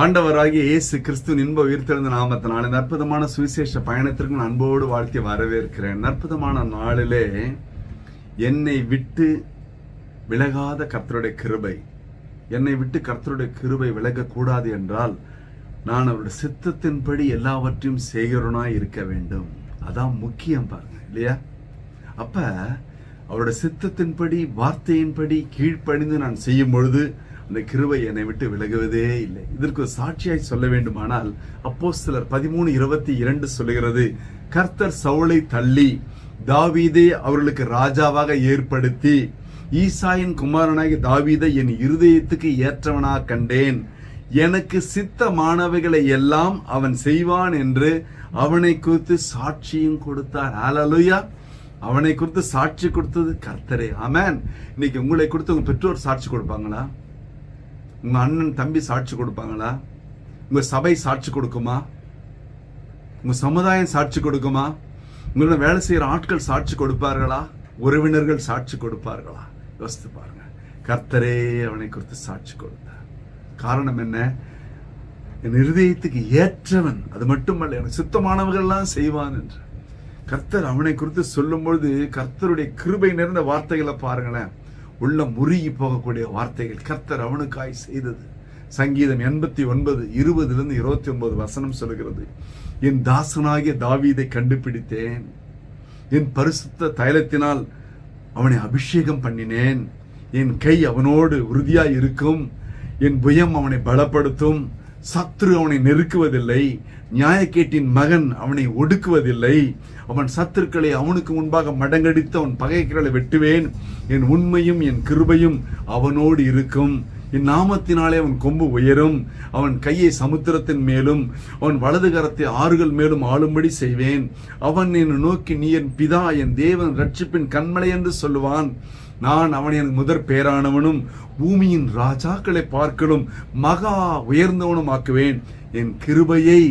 ஆண்டவராகிய இயேசு கிறிஸ்துவின் இன்ப உயிர்த்தெழுந்த நாமத்தினால இந்த அற்புதமான சுவிசேஷ பயணத்திற்கு நான் அன்போடு வாழ்த்தி வரவேற்கிறேன். அற்புதமான நாளிலே என்னை விட்டு விலகாத கர்த்தருடைய கிருபை, என்னை விட்டு கர்த்தருடைய கிருபை விலகக்கூடாது என்றால் நான் அவருடைய சித்தத்தின்படி எல்லாவற்றையும் செய்கிறவனாய் இருக்க வேண்டும். அதான் முக்கியம் பாருங்க, இல்லையா? அப்ப அவருடைய சித்தத்தின்படி வார்த்தையின்படி கீழ்ப்படிந்து நான் செய்யும் பொழுது அந்த கிருபை என்னை விட்டு விலகுவதே இல்லை. இதற்கு சாட்சியாய் சொல்ல வேண்டுமானால் அப்போஸ்தலர் 13:22 சொல்லுகிறது, கர்த்தர் சவுலை தள்ளி தாவீதை அவர்களுக்கு ராஜாவாக ஏற்படுத்தி ஈசாயின் குமாரனாகி தாவீதை என் இருதயத்துக்கு ஏற்றவனாக கண்டேன். எனக்கு சித்தமானவைகளை எல்லாம் அவன் செய்வான் என்று அவனை குறித்து சாட்சியும் கொடுத்தார். ஹல்லேலூயா! அவனை குறித்து சாட்சி கொடுத்தது கர்த்தரே. ஆமென். இன்னைக்கு உங்களை கொடுத்து உங்க பெற்றோர் சாட்சி கொடுப்பாங்களா? உங்க அண்ணன் தம்பி சாட்சி கொடுப்பாங்களா? உங்க சபை சாட்சி கொடுக்குமா? உங்க சமுதாயம் சாட்சி கொடுக்குமா? உங்களோட வேலை செய்யற ஆட்கள் சாட்சி கொடுப்பார்களா? உறவினர்கள் சாட்சி கொடுப்பார்களா? யோசித்து பாருங்க. கர்த்தரே அவனை குறித்து சாட்சி கொடுத்தார். காரணம் என்ன? என் இருதயத்துக்கு ஏற்றவன், அது மட்டுமல்ல எனக்கு சுத்தமானவர்கள் எல்லாம் செய்வான் என்று கர்த்தர் அவனை குறித்து சொல்லும் பொழுது கர்த்தருடைய கிருபை நிறைந்த வார்த்தைகளை பாருங்களேன். உள்ள முருகி போகக்கூடிய வார்த்தைகள் கர்த்தர் அவனுக்காய் செய்தது. சங்கீதம் 89:20-29 வசனம் சொல்கிறது, என் தாசனாகிய தாவீதை கண்டுபிடித்தேன், என் பரிசுத்த தைலத்தினால் அவனை அபிஷேகம் பண்ணினேன், என் கை அவனோடு உறுதியாய் இருக்கும், என் புயம் அவனை பலப்படுத்தும், சத்ரு அவனை நெருக்குவதில்லை, நியாயக்கேட்டின் மகன் அவனை ஒடுக்குவதில்லை, அவன் சத்துருக்களை அவனுக்கு முன்பாக மடங்கடித்து அவன் பகைகளை வெட்டுவேன், என் உண்மையும் என் கிருபையும் அவனோடு இருக்கும், என் நாமத்தினாலே அவன் கொம்பு உயரும், அவன் கையை சமுத்திரத்தின் மேலும் அவன் வலது கரத்தை ஆறுகள் மேலும் ஆளும்படி செய்வேன், அவன் என்னை நோக்கி நீ என் பிதா, என் தேவன், ரட்சிப்பின் கண்மலை என்று சொல்லுவான், நான் அவனை எனக்கு முதற் பேரானவனும் பூமியின் ராஜாக்களை பார்க்கலும் மகா உயர்ந்தவனும் ஆக்குவேன், என் கிருபையை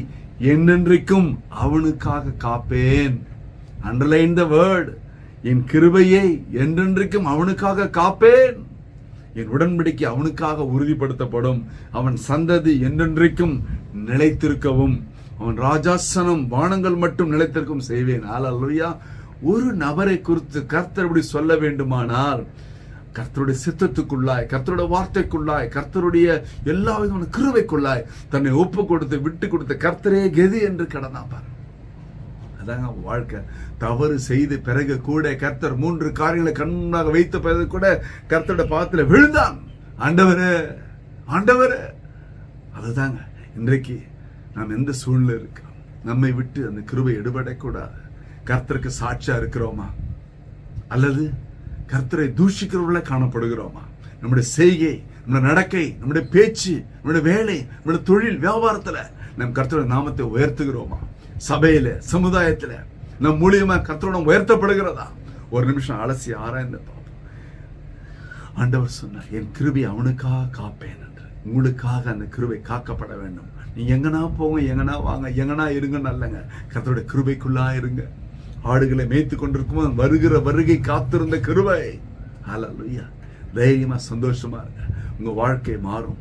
என்னென்றைக்கும் அவனுக்காக காப்பேன். அண்டர்லைன் த வேர்ட், என் கிருபையை என்றென்றைக்கும் அவனுக்காக காப்பேன். என் உடன்படிக்கை அவனுக்காக உறுதிப்படுத்தப்படும், அவன் சந்ததி என்றென்றைக்கும் நிலைத்திருக்கவும், அவன் ராஜாசனம் வானங்கள் மட்டும் நிலைத்திருக்கும் செய்வேன். ஹல்லேலூயா! ஒரு நபரை குறித்து கர்த்தர் இப்படி சொல்ல வேண்டுமானால் கர்த்தருடைய சித்தத்துக்குள்ளாய், கர்த்தருடைய வார்த்தைக்குள்ளாய், கர்த்தருடைய எல்லா விதமான கிருபைக்குள்ளாய் தன்னை ஒப்பு கொடுத்து விட்டு கொடுத்த கர்த்தரே கெதி என்று கடந்தாப்பார். அதாங்க வாழ்க்கை. தவறு செய்து பிறகு கூட கர்த்தர் 3 காரியங்களை கண்ணாக வைத்த பிறகு கூட கர்த்தருடைய பாதத்தில் விழுந்தான். ஆண்டவரே, ஆண்டவரே. அதுதாங்க இன்றைக்கு நாம் எந்த சூழ்நிலை இருக்கிறோம், நம்மை விட்டு அந்த கிருபை எடுபடக்கூடாது. கர்த்தருக்கு சாட்சியா இருக்கிறோமா அல்லது கர்த்தரை தூஷிக்கிறவர்கள காணப்படுகிறோமா? நம்முடைய செய்கை, நம்முடைய நடக்கை, நம்முடைய பேச்சு, நம்முடைய வேலை, நம்முடைய தொழில் வியாபாரத்துல நம் கர்த்தருடைய நாமத்தை உயர்த்துகிறோமா? சபையில, சமுதாயத்துல நம் மூலியமா கர்த்தரோட உயர்த்தப்படுகிறதா? ஒரு நிமிஷம் அலசி ஆராய்ந்து பார்ப்போம். ஆண்டவர் சொன்னார், என் கிருபை அவனுக்காக காப்பேன் என்று. உங்களுக்காக அந்த கிருபை காக்கப்பட வேண்டும். நீங்க எங்கனா போங்க, எங்கனா வாங்க, எங்கனா இருங்க, நல்லங்க கர்த்தருடைய கிருபைக்குள்ளா இருங்க. ஆடுகளை மேய்த்து கொண்டிருக்கும் வருகிற வருகை காத்திருந்த கிருபை. ஹல்லேலூயா! தைரியமா சந்தோஷமா இருங்க. உங்க வாழ்க்கை மாறும்,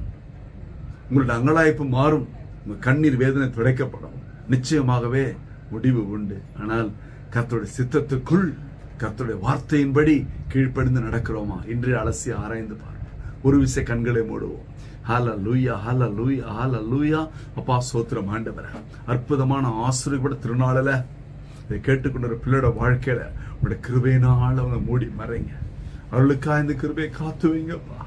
உங்களுடைய அங்கலாய்ப்பு மாறும், உங்க கண்ணீர் வேதனை துடைக்கப்படும். நிச்சயமாகவே முடிவு உண்டு. ஆனால் கர்த்தருடைய சித்தத்துக்குள் கர்த்தருடைய வார்த்தையின்படி கீழ்ப்படிந்து நடக்கிறோமா இன்றைய அலசி ஆராய்ந்து பாருங்க. ஒரு விசை கண்களை மூடுவோம். ஹல்லேலூயா, ஹல்லேலூயா, ஹல்லேலூயா. அப்பா ஸ்தோத்திரம் ஆண்டவரே. அற்புதமான ஆசீர்வாத திருநாளில் இதை கேட்டுக்கொண்ட பிள்ளையோட வாழ்க்கையில உங்களுடைய கிருபையினால் அவங்க மூடி மறைங்க. அவர்களுக்காக இந்த கிருபையை காத்து வைங்கப்பா.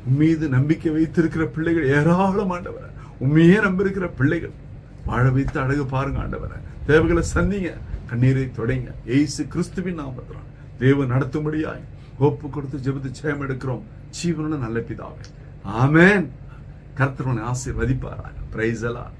உம்மீது நம்பிக்கை வைத்திருக்கிற பிள்ளைகள் ஏராளம் ஆண்டவரே. உண்மையே நம்பியிருக்கிற பிள்ளைகள் வாழ வைத்து அழகு பாருங்க ஆண்டவரே. தேவைகளை சந்திங்க, கண்ணீரை தொடைங்க. இயேசு கிறிஸ்துவின் நாமத்தினால் தேவன் நடத்தும்படியாய் ஒப்பு கொடுத்து ஜெபித்து ஜெயம் எடுக்கிறோம் ஜீவனுள்ள நல்ல பிதாவே. ஆமென். கர்த்தர் உன்னை ஆசீர்வதிப்பாராக. Praise the Lord.